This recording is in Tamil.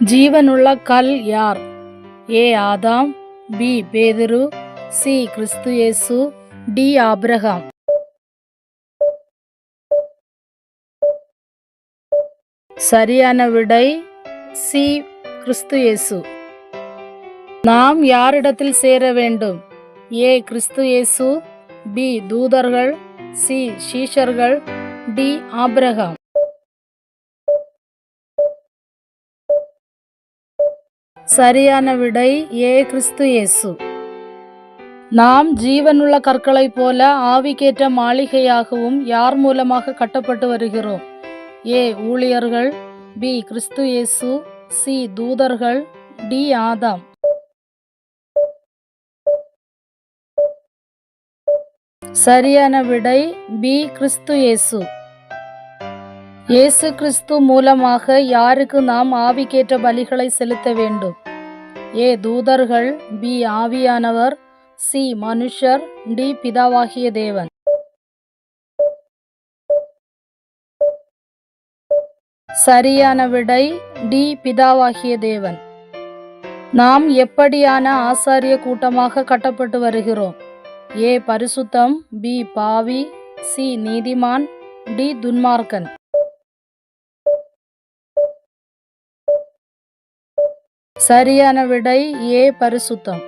ஜீவனுள்ள கல் யார்? ஏ ஆதாம், பி பேதுரு, சி கிறிஸ்து இயேசு, டி ஆபிரகாம். சரியான விடை சி கிறிஸ்து இயேசு. நாம் யாரிடத்தில் சேர வேண்டும்? ஏ கிறிஸ்து இயேசு, பி தூதர்கள், சி சீஷர்கள், டி ஆபிரகாம். சரியான விடை ஏ கிறிஸ்து இயேசு. நாம் ஜீவனுள்ள கற்களைப் போல ஆவிக்கேற்ற மாளிகையாகவும் யார் மூலமாக கட்டப்பட்டு வருகிறோம்? ஏ ஊழியர்கள், பி கிறிஸ்து இயேசு, சி தூதர்கள், டி ஆதாம். சரியான விடை பி கிறிஸ்து இயேசு. இயேசு கிறிஸ்து மூலமாக யாருக்கு நாம் ஆவிக்கேற்ற பலிகளை செலுத்த வேண்டும்? ஏ தூதர்கள், பி ஆவியானவர், சி மனுஷர், டி பிதாவாகிய தேவன். சரியான விடை டி பிதாவாகிய தேவன். நாம் எப்படியான ஆசாரிய கூட்டமாக கட்டப்பட்டு வருகிறோம்? ஏ பரிசுத்தம், பி பாவி, சி நீதிமான், டி துன்மார்க்கன். சரியான விடை ஏ பரிசுத்தம்.